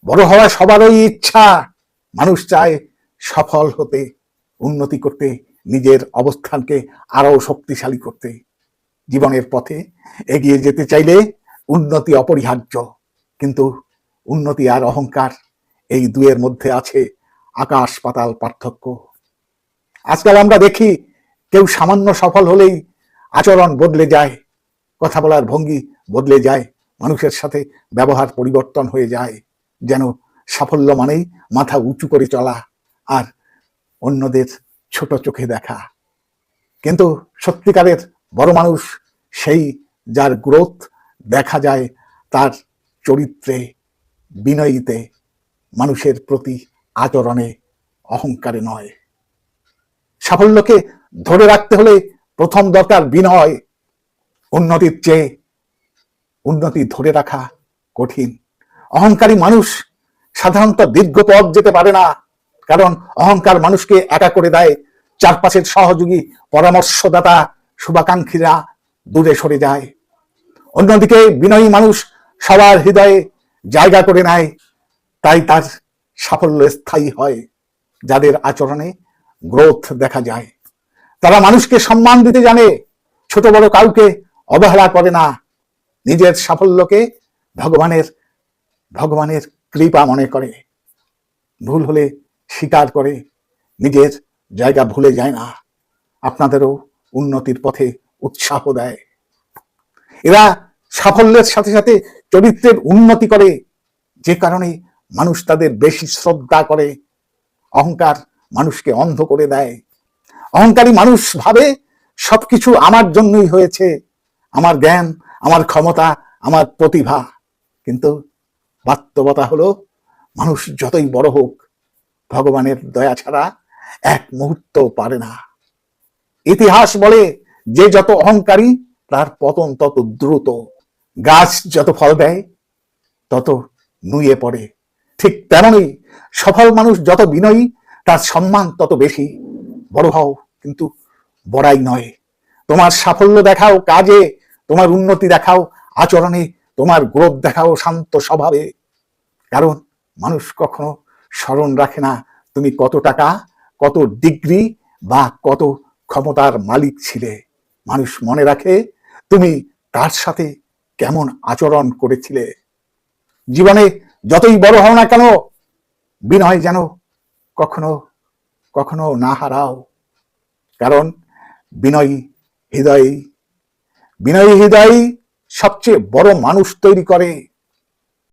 বড় হওয়া সবারই ইচ্ছা। মানুষ চায় সফল হতে, উন্নতি করতে, নিজের অবস্থানকে আরো শক্তিশালী করতে। জীবনের পথে এগিয়ে যেতে চাইলে উন্নতি অপরিহার্য, কিন্তু উন্নতি আর অহংকার, এই দুয়ের মধ্যে আছে আকাশ পাতাল পার্থক্য। আজকাল আমরা দেখি কেউ সামান্য সফল হলেই আচরণ বদলে যায়, কথা বলার ভঙ্গি বদলে যায়, মানুষের সাথে ব্যবহার পরিবর্তন হয়ে যায়, যেন সাফল্য মানেই মাথা উঁচু করে চলা আর অন্যদের ছোট চোখে দেখা। কিন্তু সত্যিকারের বড় মানুষ সেই যার গ্রোথ দেখা যায় তার চরিত্রে, বিনয়ীতে, মানুষের প্রতি আচরণে, অহংকারে নয়। সাফল্যকে ধরে রাখতে হলে প্রথম দরকার বিনয়। উন্নতির চেয়ে উন্নতি ধরে রাখা কঠিন। অহংকারী মানুষ সাধারণত দীর্ঘ পথ যেতে পারে না, কারণ অহংকার মানুষকে একা করে দেয়। চারপাশের সহযোগী, পরামর্শদাতা, শুভাকাঙ্ক্ষীরা দূরে সরে যায়। অন্যদিকে বিনয়ী মানুষ সবার হৃদয়ে জায়গা করে নেয়, তাই তার সাফল্য স্থায়ী হয়। যাদের আচরণে গ্রোথ দেখা যায়, তারা মানুষকে সম্মান দিতে জানে, ছোট বড় কাউকে অবহেলা করে না, নিজের সাফল্যকে ভগবানের কৃপা মনে করে, ভুল হলে স্বীকার করে, নিজের জায়গা ভুলে যায় না, আপনাদেরও উন্নতির পথে উৎসাহ দেয়। এরা সাফল্যের সাথে সাথে চরিত্রের উন্নতি করে, যে কারণে মানুষ তাদের বেশি শ্রদ্ধা করে। অহংকার মানুষকে অন্ধ করে দেয়। অহংকারী মানুষ ভাবে সবকিছু আমার জন্যই হয়েছে, আমার জ্ঞান, আমার ক্ষমতা, আমার প্রতিভা। কিন্তু বাস্তবতা হলো মানুষ যতই বড় হোক, ভগবানের দয়া ছাড়া এক মুহূর্ত পারে না। ইতিহাস বলে যে যত অহংকারী তার পতন তত দ্রুত। গাছ যত ফল দেয় তত নুয়ে পড়ে, ঠিক তেমনই সফল মানুষ যত বিনয়ী তার সম্মান তত বেশি। বড় হও, কিন্তু বড়াই নয়। তোমার সাফল্য দেখাও কাজে, তোমার উন্নতি দেখাও আচরণে, তোমার গ্রোথ দেখাও শান্ত স্বভাবে। কারণ মানুষ কখনো স্মরণ রাখে না তুমি কত টাকা, কত ডিগ্রি বা কত ক্ষমতার মালিক ছিলে। মানুষ মনে রাখে তুমি তার সাথে কেমন আচরণ করেছিলে। জীবনে যতই বড় হও না কেন, বিনয় যেন কখনো কখনো না হারাও। কারণ বিনয়ী হৃদয় সবচেয়ে বড় মানুষ তৈরি করে।